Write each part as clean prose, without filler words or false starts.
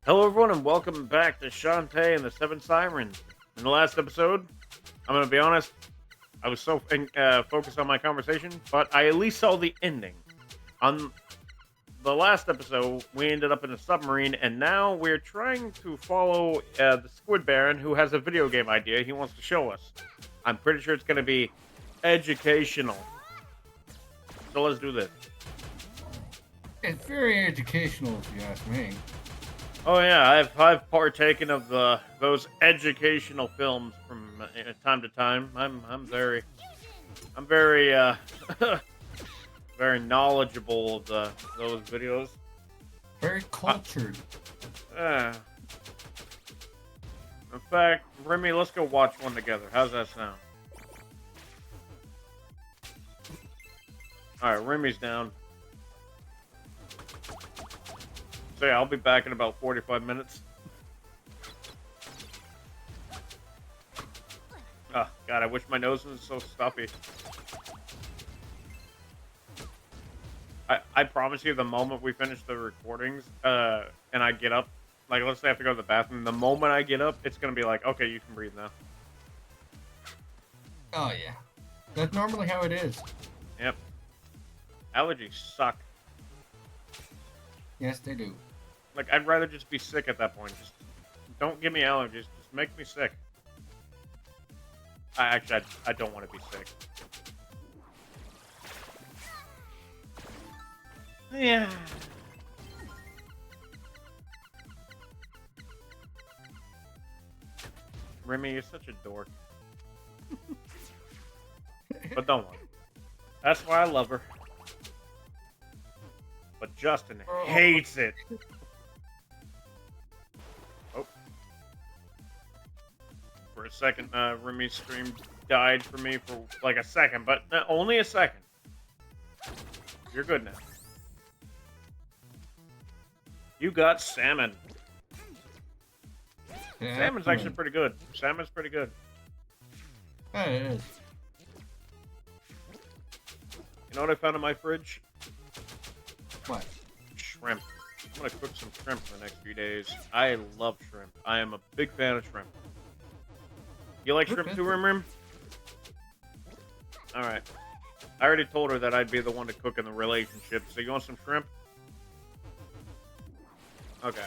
Hello, everyone, and welcome back to Shante and the Seven Sirens. In the last episode, I'm going to be honest, I was so focused on my conversation, but I at least saw the ending. On the last episode, we ended up in a submarine, and now we're trying to follow the Squid Baron, who has a video game idea he wants to show us. I'm pretty sure it's going to be educational. So let's do this. It's very educational, if you ask me. Oh yeah, I've partaken of those educational films from time to time. I'm very very knowledgeable of those videos. Very Uh, cultured. uh, in fact, Rimi, let's go watch one together. How's that sound? All right, Rimi's down. So yeah, I'll be back in about 45 minutes. Oh God, I wish my nose was so stuffy. I promise you, the moment we finish the recordings, and I get up, like let's say I have to go to the bathroom, the moment I get up, it's gonna be like, okay, you can breathe now. Oh, yeah. That's normally how it is. Yep. Allergies suck. Yes, they do. Like I'd rather just be sick at that point. Just don't give me allergies. Just make me sick. I don't want to be sick. Yeah. Remy, you're such a dork. But don't worry. That's why I love her. But Justin hates it. Oh. For a second, Remy's stream died for me for like a second, but only a second. You're good now. You got salmon. Yeah, Salmon's actually pretty good. Salmon's pretty good. Yeah, it is. You know what I found in my fridge? What? Shrimp. I'm gonna cook some shrimp for the next few days. I love shrimp. I am a big fan of shrimp. You like shrimp too, Rim Rim? Alright. I already told her that I'd be the one to cook in the relationship, so you want some shrimp? Okay.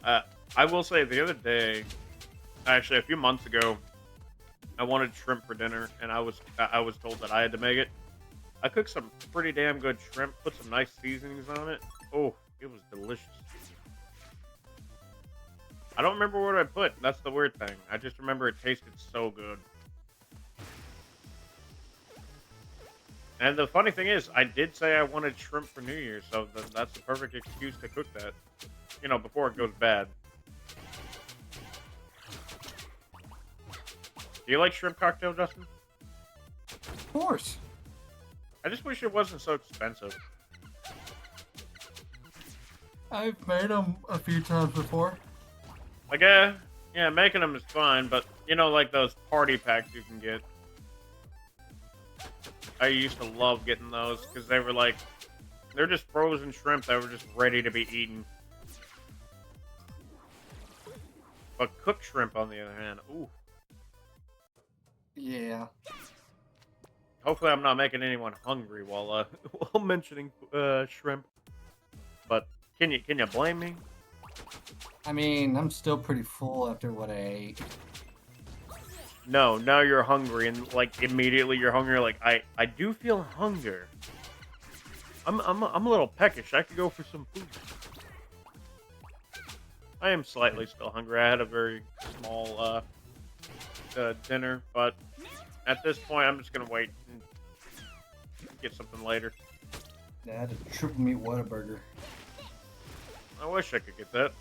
I will say the other day, actually a few months ago, I wanted shrimp for dinner, and I was told that I had to make it. I cooked some pretty damn good shrimp, put some nice seasonings on it. Oh, it was delicious. I don't remember what I put. That's the weird thing. I just remember it tasted so good. And the funny thing is, I did say I wanted shrimp for New Year's, so that's the perfect excuse to cook that. You know, before it goes bad. Do you like shrimp cocktail, Justin? Of course. I just wish it wasn't so expensive. I've made them a few times before. Like, yeah, making them is fine, but, you know, like those party packs you can get. I used to love getting those, because they were like, they're just frozen shrimp that were just ready to be eaten. But cooked shrimp, on the other hand, ooh. Yeah. Hopefully I'm not making anyone hungry while while mentioning shrimp. But can you blame me? I mean, I'm still pretty full after what I ate. No, now you're hungry and like immediately you're hungry. Like I do feel hunger. I'm a little peckish. I could go for some food. I am slightly still hungry. I had a very small dinner, but at this point I'm just gonna wait and get something later. I had a triple meat Whataburger. I wish I could get that.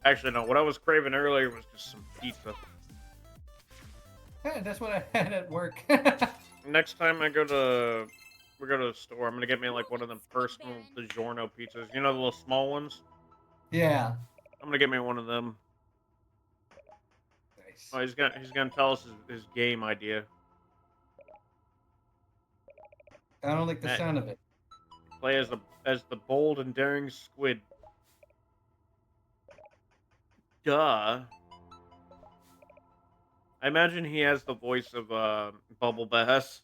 Actually, no. What I was craving earlier was just some pizza. Hey, that's what I had at work. Next time we go to the store, I'm gonna get me like one of them personal DiGiorno pizzas. You know the little small ones. Yeah. I'm gonna get me one of them. Nice. Oh, he's gonna tell us his game idea. I don't like the Eh, sound of it. Play as the bold and daring squid. Duh. I imagine he has the voice of Bubble Bass.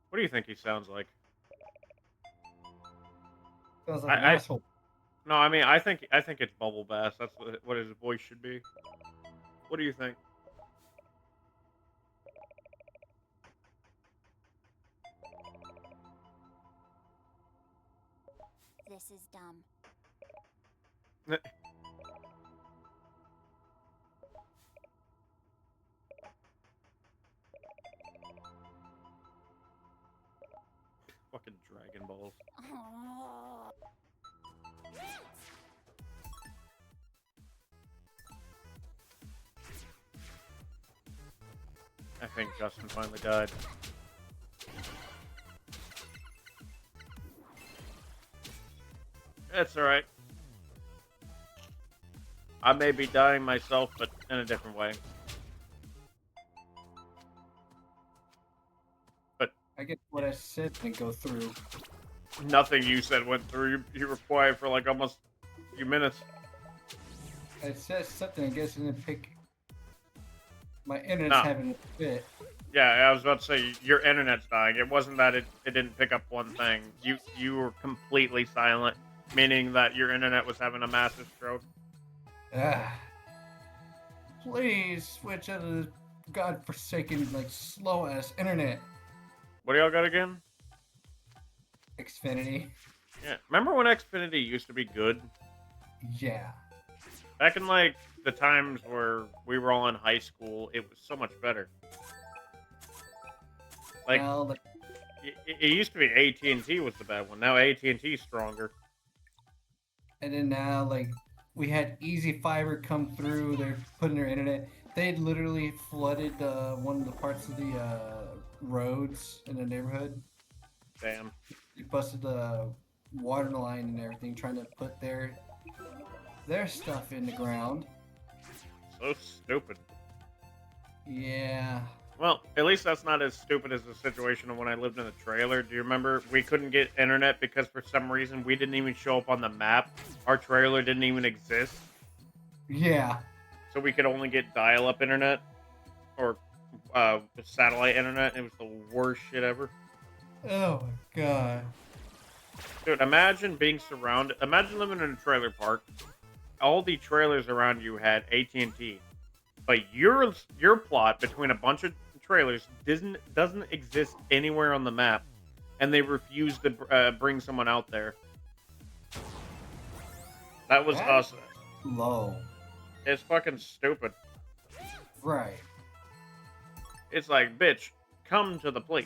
What do you think he sounds like? Sounds like an I asshole. no, I think it's Bubble Bass. That's what his voice should be. What do you think? This is dumb. Fucking Dragon Balls. Oh. I think Justin finally died. It's alright. I may be dying myself, but in a different way. But I get what I said and go through. nothing you said went through. You were quiet for like almost a few minutes. I said something. I guess it didn't pick. My internet's No. having a fit. Yeah, I was about to say your internet's dying. It wasn't that it didn't pick up one thing. You were completely silent, meaning that your internet was having a massive stroke. Ah. Please switch out of this godforsaken, like, slow ass internet. What do y'all got again? Xfinity. Yeah, remember when Xfinity used to be good? Yeah. Back in like the times where we were all in high school, it was so much better. Like Now, like, it used to be AT&T was the bad one. Now AT&T is stronger. and then now, like, we had Easy Fiber come through. They're putting their internet. They literally flooded one of the parts of the roads in the neighborhood. Damn. They busted the water line and everything, trying to put their stuff in the ground. So stupid. Yeah. Well, at least that's not as stupid as the situation of when I lived in a trailer. Do you remember we couldn't get internet because for some reason we didn't even show up on the map? Our trailer didn't even exist. Yeah. So we could only get dial-up internet or satellite internet. It was the worst shit ever. Oh my god. Dude, imagine being surrounded. Imagine living in a trailer park. All the trailers around you had AT&T, but your plot between a bunch of trailers doesn't exist anywhere on the map, and they refuse to bring someone out there. That was That's us. low. It's fucking stupid. Right. It's like, bitch, come to the place.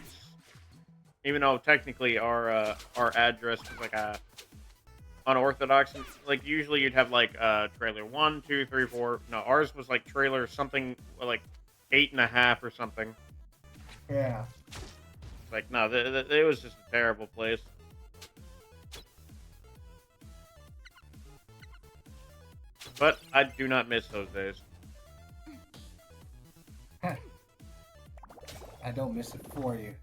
Even though technically our address was like a unorthodox. Like usually you'd have like trailer 1, 2, 3, 4. No, ours was like trailer something like 8.5 or something. Yeah. It's like no, it was just a terrible place. But I do not miss those days. I don't miss it for you.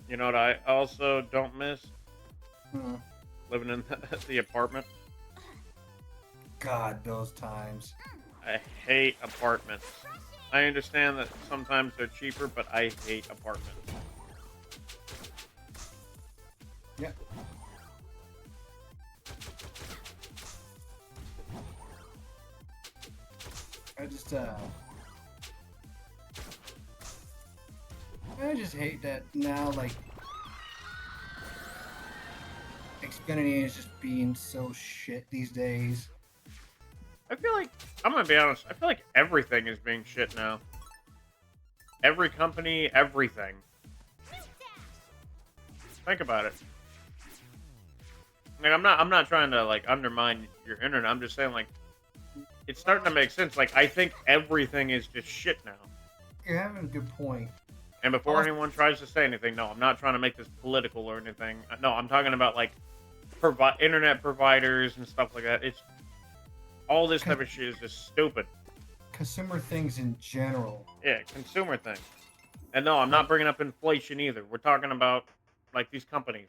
You know what I also don't miss? Hmm. Living in the apartment. God, those times. I hate apartments. I understand that sometimes they're cheaper, but I hate apartments. Yep. I just hate that now, like, Xfinity is just being so shit these days. I feel like, I'm gonna be honest, I feel like everything is being shit now. Every company, everything. Think about it. Like, I'm not trying to, like, undermine your internet. I'm just saying, like, it's starting to make sense. Like, I think everything is just shit now. You're having a good point. And before Also- anyone tries to say anything, no, I'm not trying to make this political or anything. No, I'm talking about, like, internet providers and stuff like that. It's all this type of shit is just stupid. consumer things in general. Yeah, consumer thing. And no, I'm not bringing up inflation either. We're talking about like these companies.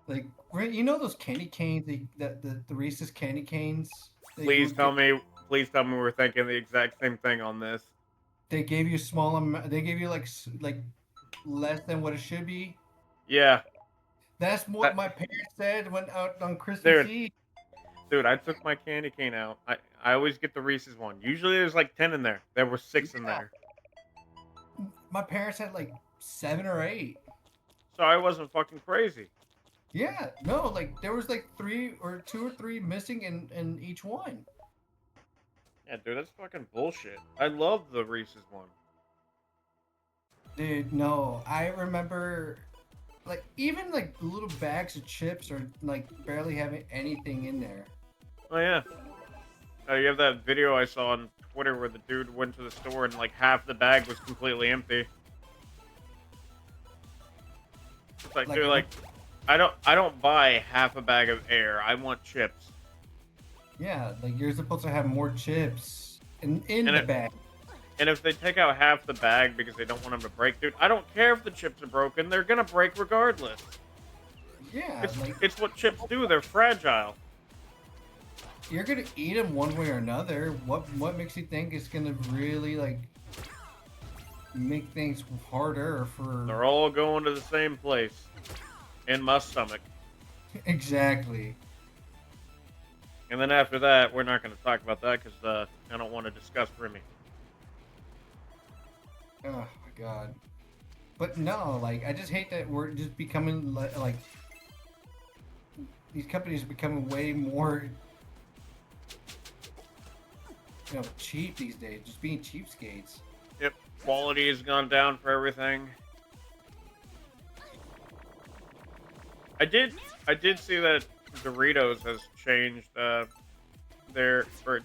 Like, you know those candy canes, the Reese's candy canes? That you Please would tell get, me, please tell me we're thinking the exact same thing on this. they gave you small amount. They gave you like less than what it should be. Yeah, That's what that, my parents said when out on Christmas dude, Eve. dude, I took my candy cane out. I always get the Reese's one. Usually there's like 10 in there. There were 6 in Yeah, there. my parents had like 7 or 8. So I wasn't fucking crazy. Yeah, no, like there was like 2 or 3 missing in each one. Yeah, dude, that's fucking bullshit. I love the Reese's one. Dude, no, I remember like even like little bags of chips are like barely having anything in there. Oh yeah. You have that video I saw on Twitter where the dude went to the store and like half the bag was completely empty. It's like, Like, dude, like I don't buy half a bag of air. I want chips. yeah, like you're supposed to have more chips in And the it, bag. and if they take out half the bag because they don't want them to break, dude, I don't care if the chips are broken. They're gonna break regardless. Yeah, It's like it's what chips do. They're fragile. you're gonna eat them one way or another. What makes you think it's gonna really like make things harder for They're all going to the same place, in my stomach. exactly? And then after that, we're not going to talk about that because I don't want to discuss Rimi. Oh my god. But no, like I just hate that we're just becoming like these companies are becoming way more cheap these days, just being cheapskates. Yep, quality has gone down for everything. I did see that Doritos has changed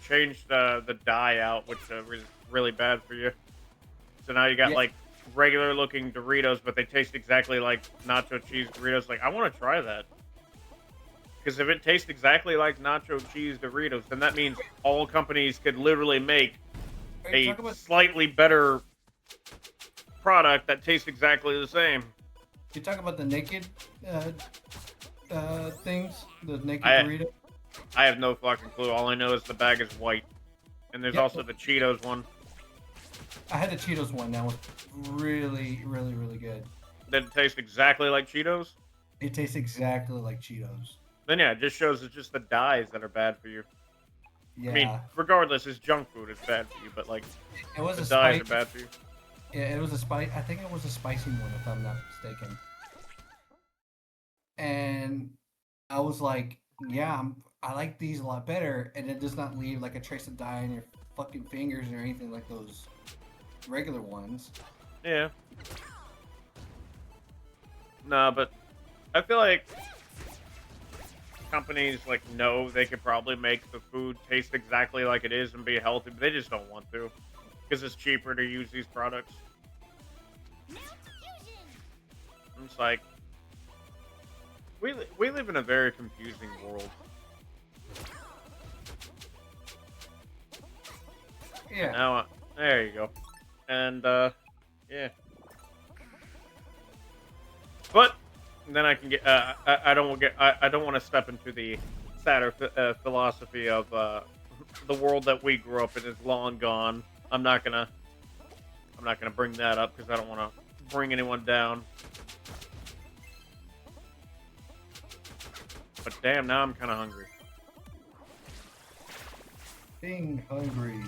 changed the dye out, which was really bad for you. So now you got Yeah. like regular looking Doritos, but they taste exactly like nacho cheese Doritos. Like I want to try that. Because if it tastes exactly like nacho cheese Doritos, then that means all companies could literally make Are you a talking about slightly better product that tastes exactly the same. the naked things, the naked I- burrito? I have no fucking clue. All I know is the bag is white. And there's Yep. also the Cheetos one. I had the Cheetos one. That was really, really, really good. Did it taste exactly like Cheetos? It tastes exactly like Cheetos. Then yeah, it just shows it's just the dyes that are bad for you. Yeah, I mean, regardless, it's junk food. It's bad for you, but like it was the a dyes spicy. are bad for you. Yeah, it was a spice. I think it was a spicy one, if I'm not mistaken. And I was like, yeah, I like these a lot better, and it does not leave like a trace of dye on your fucking fingers or anything like those regular ones. Yeah. Nah, but I feel like companies like know they could probably make the food taste exactly like it is and be healthy, but they just don't want to because it's cheaper to use these products. It's like we live in a very confusing world. Yeah. Now, there you go. And yeah. But then I can get. I don't get. I don't want to step into the sadder philosophy of the world that we grew up in is long gone. I'm not gonna bring that up because I don't want to bring anyone down. But damn, now I'm kind of hungry. Being hungry.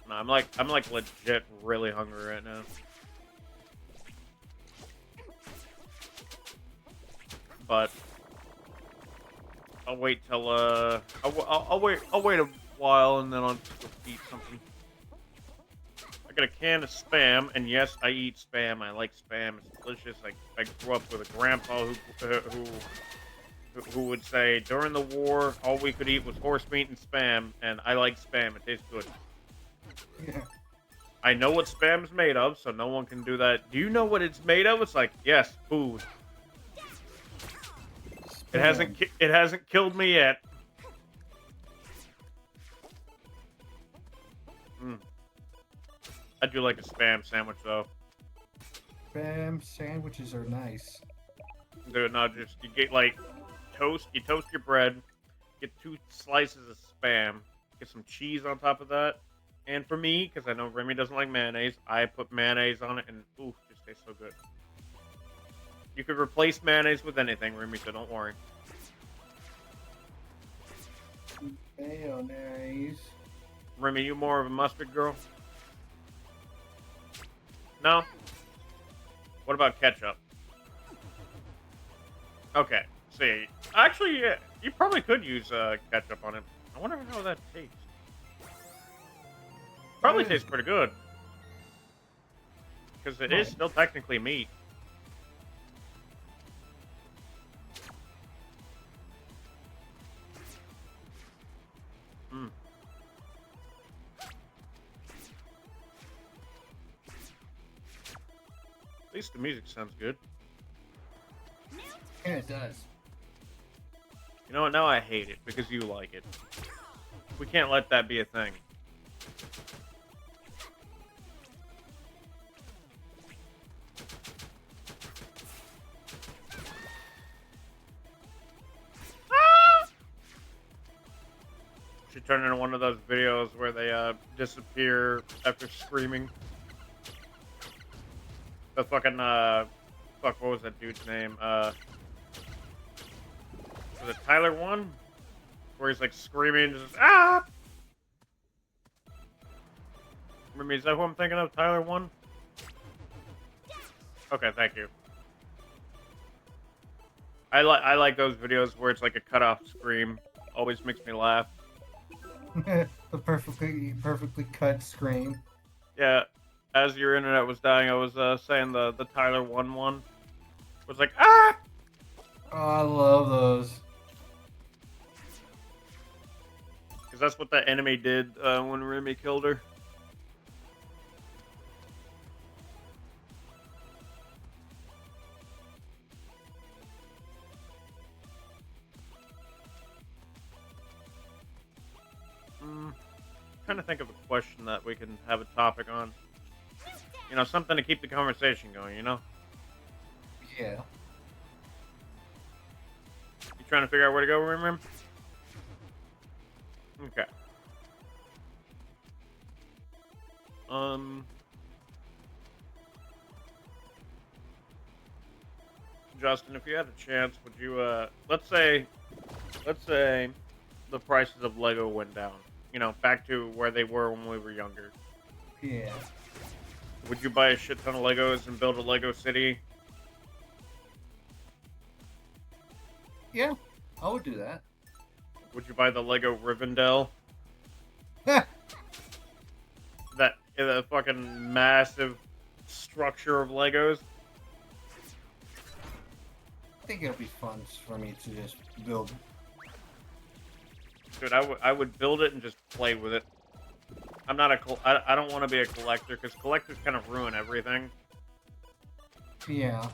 No, I'm like legit really hungry right now. But I'll wait till I'll wait a while and then I'll just go eat something. I got a can of Spam, and yes, I eat Spam. I like Spam. It's delicious. I grew up with a grandpa who would say during the war all we could eat was horse meat and Spam, and I like Spam. It tastes good. Yeah. I know what Spam is made of, so no one can do that. Do you know what it's made of? It's like, yes, food. It hasn't killed me yet. I do like a spam sandwich though. Spam sandwiches are nice. Dude, not just you get like toast. You toast your bread. Get 2 slices of spam. Get some cheese on top of that. And for me, because I know Remy doesn't like mayonnaise, I put mayonnaise on it, and ooh, just tastes so good. You could replace mayonnaise with anything, Remy, so don't worry. Mayonnaise. Remy, you more of a mustard girl? No? What about ketchup? Okay, see. Actually, yeah, you probably could use ketchup on it. I wonder how that tastes. Probably tastes pretty good. Because it is Right. still technically meat. Mm. At least the music sounds good. Yeah, it does. You know what? Now I hate it because you like it. We can't let that be a thing. Should turn into one of those videos where they disappear after screaming. The fucking fuck, what was that dude's name? Was it Tyler One? Where he's like screaming, just ah. Remember, is that who I'm thinking of? Tyler One? Okay, thank you. I like those videos where it's like a cut off scream. Always makes me laugh. The perfectly cut scream. Yeah, as your internet was dying, I was saying the Tyler one was like ah. Oh, I love those. Because that's what that enemy did when Rimi killed her. Trying to think of a question that we can have a topic on. You know, something to keep the conversation going, you know? Yeah. You trying to figure out where to go, Rimi? Okay. Justin, if you had a chance, would you let's say the prices of Lego went down. You know, back to where they were when we were younger. Yeah. Would you buy a shit ton of Legos and build a Lego city? Yeah. I would do that. Would you buy the Lego Rivendell? That the fucking massive structure of Legos? I think it'll be fun for me to just build. Dude, I would build it and just play with it. I'm not I don't want to be a collector because collectors kind of ruin everything. Yeah.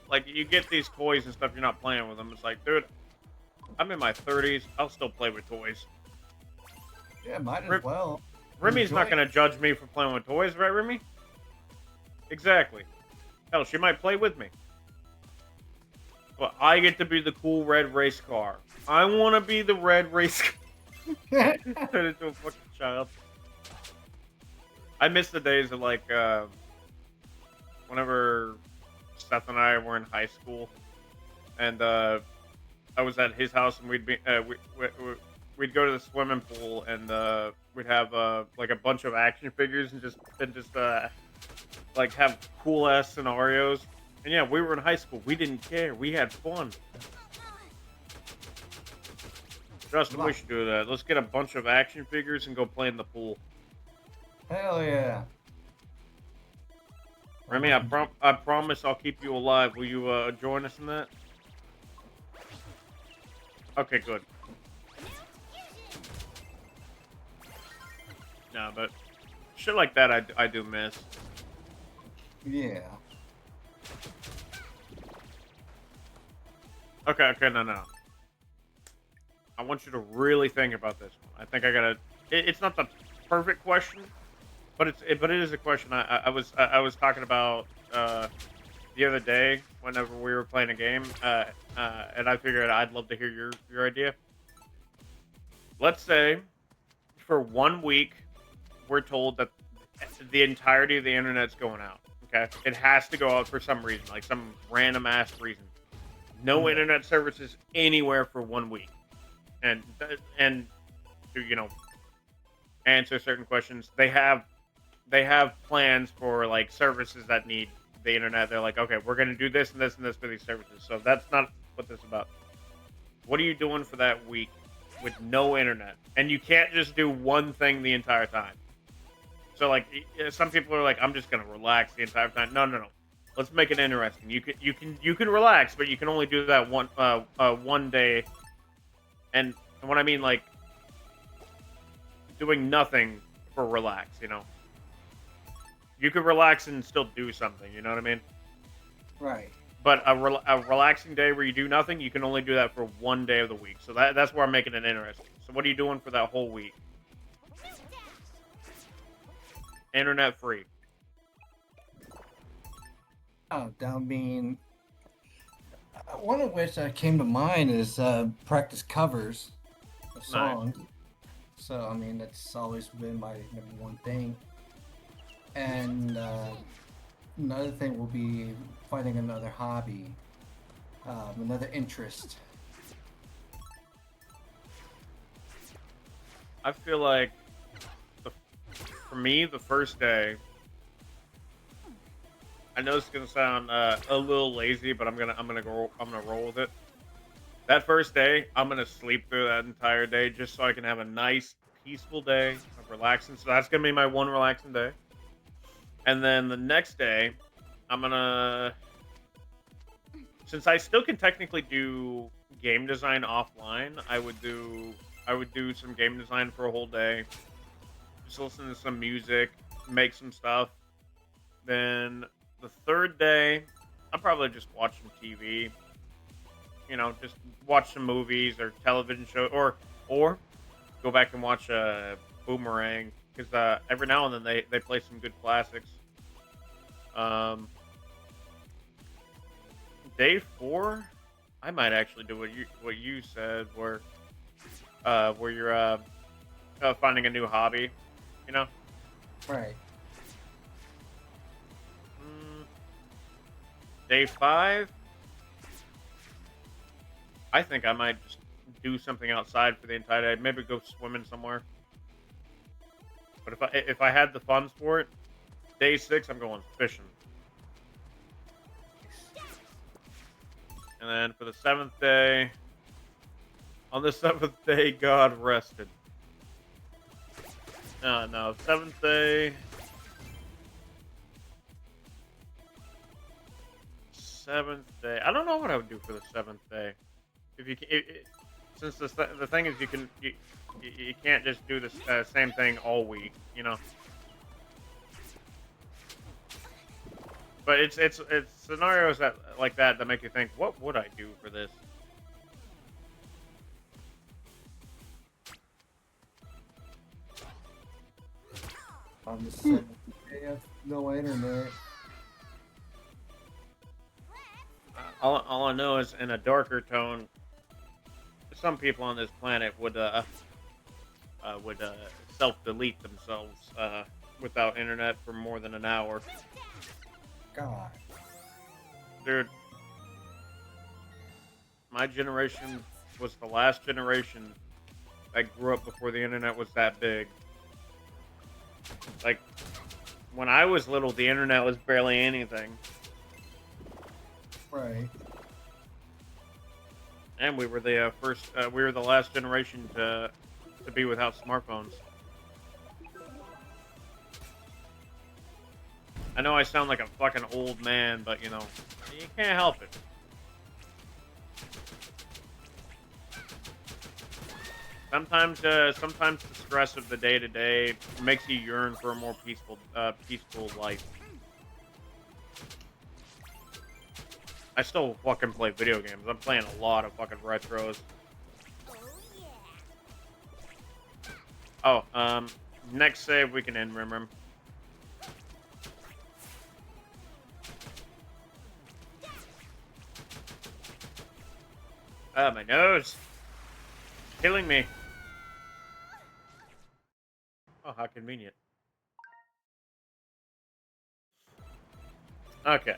Like you get these toys and stuff, you're not playing with them. It's like, dude, I'm in my 30s. I'll still play with toys. Yeah, might as well. Remy's not Enjoy going to judge me for playing with toys, right, Rimi? Exactly. Hell, she might play with me. But I get to be the cool red race car. I want to be the red race car. it. Turn into a fucking child. I miss the days of like whenever Seth and I were in high school, and I was at his house, and we'd we'd go to the swimming pool, and we'd have like a bunch of action figures, and just like have cool ass scenarios. And yeah, we were in high school. We didn't care. We had fun. Justin, we should do that. Let's get a bunch of action figures and go play in the pool. Hell yeah. Remy, I promise I'll keep you alive. Will you join us in that? Okay, good. No, but shit like that I do miss. Yeah. Okay, no. I want you to really think about this one. I think I gotta... It's not the perfect question, but it is a question I was talking about the other day whenever we were playing a game, and I figured I'd love to hear your idea. Let's say for 1 week we're told that the entirety of the internet's going out. Okay, it has to go out for some reason, like some random ass reason. No Yeah. internet services anywhere for 1 week, and to answer certain questions, they have plans for like services that need the internet. They're like, okay, we're gonna do this and this and this for these services. So that's not what this is about. What are you doing for that week with no internet? And you can't just do one thing the entire time. So like some people are like, I'm just gonna relax the entire time. No, no, no. Let's make it interesting. You can relax, but you can only do that one day. And when I mean like doing nothing for relax, you could relax and still do something. You know what I mean? Right. But a relaxing day where you do nothing, you can only do that for one day of the week. So that's where I'm making it interesting. So what are you doing for that whole week? Internet free. Oh, down being. One of which that came to mind is practice covers of songs. So I mean that's always been my #1 thing. And another thing will be finding another hobby, another interest. I feel like the, for me, the first day. I know it's gonna sound a little lazy, but I'm gonna roll with it. That first day, I'm gonna sleep through that entire day just so I can have a nice, peaceful day of relaxing. So that's gonna be my one relaxing day. And then the next day, I'm gonna, since I still can technically do game design offline, I would do some game design for a whole day. Just listen to some music, make some stuff. Then the third day, I'll probably just watch some TV. Just watch some movies or television show, or go back and watch Boomerang because every now and then they play some good classics. Um, Day 4, I might actually do what you said, where you're finding a new hobby. You know, Right. mm, Day 5, I think I might just do something outside for the entire day. Maybe go swimming somewhere. But if I had the funds for it, Day 6, I'm going fishing. And then for the 7th day, on the 7th day, God rested. No, 7th day. 7th day. I don't know what I would do for the 7th day. If you since the thing is you can't just do the same thing all week, But it's scenarios that like that make you think, what would I do for this? On the 7th day of no internet. All I know is in a darker tone, some people on this planet would self-delete themselves without internet for more than an hour. God. Dude, my generation was the last generation that grew up before the internet was that big. Like, when I was little, the internet was barely anything. Right. And we were the we were the last generation to be without smartphones. I know I sound like a fucking old man, but you can't help it. Sometimes the stress of the day to day makes you yearn for a more peaceful life. I still fucking play video games. I'm playing a lot of fucking retros. Oh yeah. Oh, next save we can end, remember? Ah, my nose. Killing me. Oh, how convenient. Okay.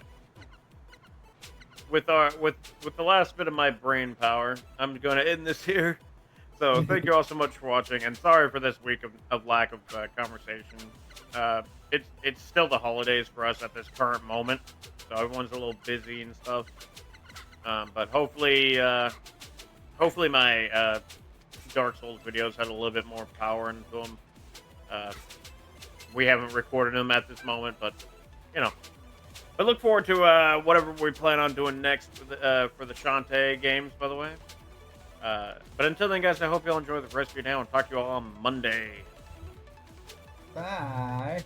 With the last bit of my brain power, I'm going to end this here. So thank you all so much for watching, and sorry for this week of lack of conversation. It's still the holidays for us at this current moment, so everyone's a little busy and stuff. But hopefully my Dark Souls videos had a little bit more power into them. We haven't recorded them at this moment, but you know. I look forward to whatever we plan on doing next for the Shante games, by the way. But until then, guys, I hope you all enjoy the rest of your day, and talk to you all on Monday. Bye.